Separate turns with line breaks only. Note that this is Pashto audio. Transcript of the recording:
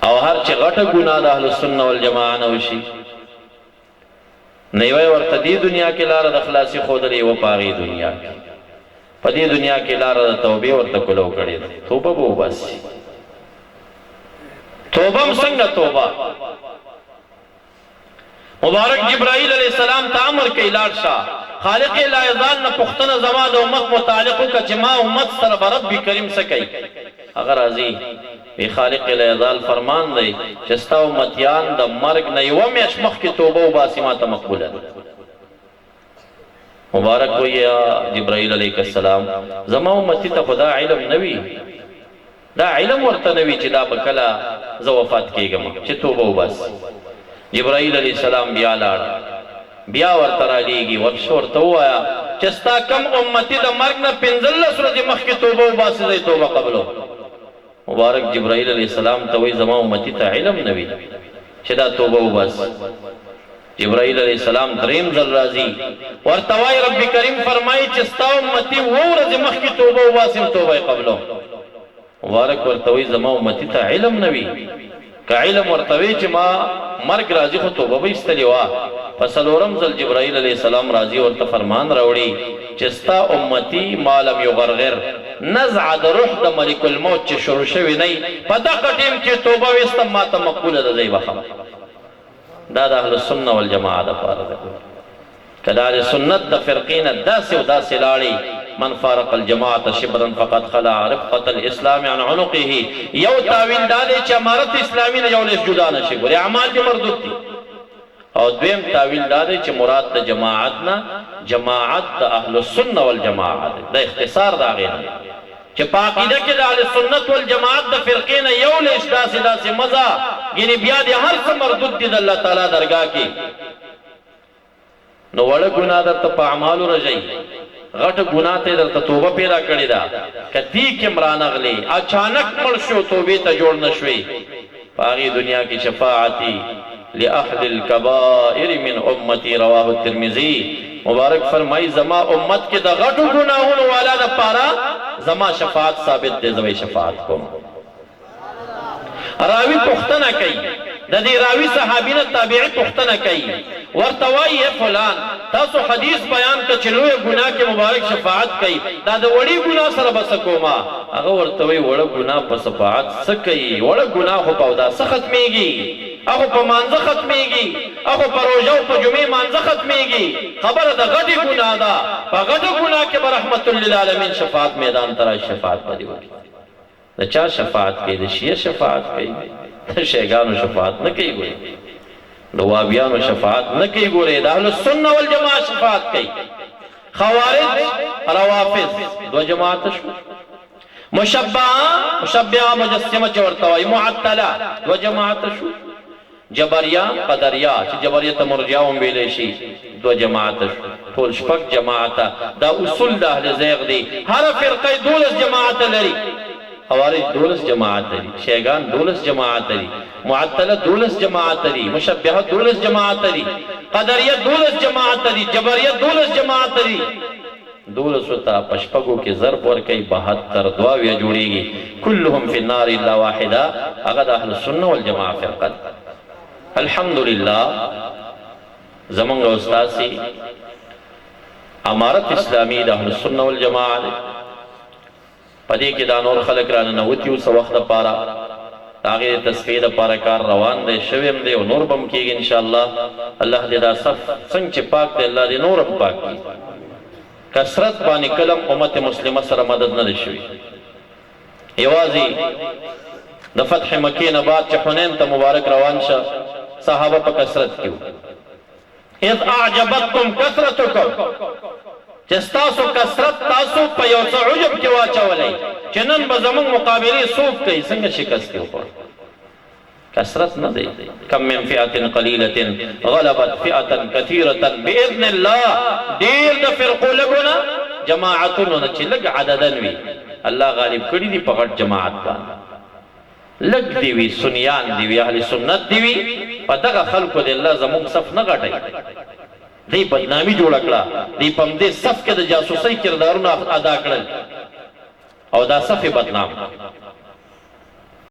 او هر چې غټه ګناه د اهل سنت والجماعه نه وشي نیوی ورته دې دنیا کې لاره د خلاصي ښودلې و پاغي دنیا کې په دې دنیا کې لاره د توبې ورته کولو کړې توبه به وباسي توبه هم څنګه توبه مبارک جبرائیل علیہ السلام ته امر کوي لاړ شه خالق لا یزال نه پښتنه زما د امت متعلق وکړه چې ما امت سره به رب کریم څه کوي هغه راځي وی خالق لا یزال فرمان دی چې ستا امتیان د مرګ نه یوه میاشت مخکې توبه وباسي ما ته مقبوله ده مبارک وی یا جبرائیل علیه السلام زما امتی ته خدا علم نه وي دا علم ورته نه وي چې دا به کله زه وفات کېږم چې توبه وباسي جبرائیل علیہ السلام بیا لاړ بیا ورته رالیږي ورشه ورته ووایه چې ستا کم امتي د مرګ نه 15 ورځې مخکې توبه وباسي دی توبه قبلو مبارک جبرائیل علیہ السلام ته وایي زما امتي ته علم نه وي چې دا توبه وباسي جبرائیل علیہ السلام دریم ځل راځي ورته وایي رب کریم فرمایي چې ستا امتي 2 ورځې مخکې توبه وباسي توبه قبلو مبارک ورته وایي زما امتي ته علم نه وي که علم ورتوی چې ما مرګ راځي خو توبه به ایستلې وه په څلورم ځل جبرائیل علیه السلام راځي ورته فرمان راوړي چې ستا امتي ما لم یغرغر نزعه د روح د ملک الموت چې شروع شوي نه په دغه ټیم کې توبه ویستم ما ته مقبوله ده دی بخم دا د اهل السنه والجماعه دپاره ده که د اهل سنت د فرقې نه داسې او داسې لاړې من فارق الجماعة شبرا فقد خلع رفقة الاسلام عن عنقه یو تاویل دا دی چې امارت اسلامي نه یو لیس جدا نشي ګورې اعمال دې مردود دي او دویم تاویل دا دی چې مراد د جماعت نه جماعت د اهل السنه والجماعه دی د اختصار د هغې نه چې په عقیده کې د اهل سنت والجماعت د فرقې نه یو لیس داسې مزه یعنې بیا دې هر څه مردود دي د الله تعالی درګاه کې نو وړه ګناه درته په اعمالو رژئ غټ گناہ ته درته توبه پیدا کړې ده کتی کې مرانغلی اچانک مړ شو توبې ته جوړ نشوي په هغې دنیا کې شفاعتي لاهل الکبائر من امتی رواه الترمذی مبارک فرمایي زما امت کې د غټو ګناهونو والا دپاره زما شفاعت ثابت دی زه شفاعت کوم راوی پوښتنه کوي د دې راوی صحابي نه تابعي پوښتنه کوي ورته وایي فلان تاسو حدیث بیان کړ چې لویه ګناه کې مبارک شفاعت کوي دا د وړې ګناه سره به څه کومه هغه ورته وایي وړه ګناه په شفاعت څه کوي وړه ګناه خو په اوداسه ختمېږي هغه په مانځه ختمېږي هغه په روژه او په جمعې مانځه ختمېږي خبره د غټې ګناه ده په غټه ګناه کې به رحمت للعالمین شفاعت میدان ته راشي شفاعت به دې وکړي د چا شفاعت کوي د شیعه شفاعت کوي د شیعګانو شفاعت نه کوي ګورې د وابیانو شفاعت نه کوي ګورې د اهل السنه والجماعه شفاعت کوي خوارج روافض دو جماعت شو مشبعه مجسمه چې ورته وایي معطله دو جماعت شو جبریا قدریا چې جبریه ته مرجعه هم ویلی شي دو جماعت شو ټول شپږ جماعته دا اصول د اهل زیغ دی هره فرقه 12 جماعت لري خوارج 12 جماعت لري شیعگان 12 جماعت لري معطله 12 جماعت لري مشبهه 12 جماعت لري قدریه 12 جماعت لري جبریه 12 جماعت لري 12 وتا پشپغو کې ضرب ور کوي 72 دواویا جوړيږي كلهم في النار الا واحده هغه د اهل السنه والجماعه فرقه الحمدلله زمونږ استاد سي امارت اسلامي د اهل السنه والجماعه پدې کې دا نور خلک را ننوتي اوس وخت لپاره د هغې تصفیې دپاره کار روان دی شوی هم دی او نور به هم کېږي انشاءالله الله دې دا صف څنګه چې پاک دی الله دې نور هم پاک کړي کثرت باندې کلم امت مسلمه سره مدد نه دی شوي یوازې د فتح مکې نه بعد چې حنین ته مبارک روان شه صحابه په کثرت کې وو اذ اعجبتکم کثرتکم چې ستاسو کثرت تاسو په یو څه عجب کې واچولی چې نن به زموږ مقابلې څوک کوي څنګه شکست کې وخوړ کثرت نه دی کم من فئة قلیلة غلبت فئة کثیرة باذن الله ډېر د فرقو لږونه جماعتونو نه چې لږ عددن وي الله غالب کړي دي په غټ جماعت باندې لږ دی وي سنیان دی وي اهل سنت دی وي په دغه خلکو دی الله زموږ صف نه غټوي دی بدنامی جوړه کړه دی په همدې صف کې د جاسوسۍ کردارونه ادا کړل او دا صف بدنام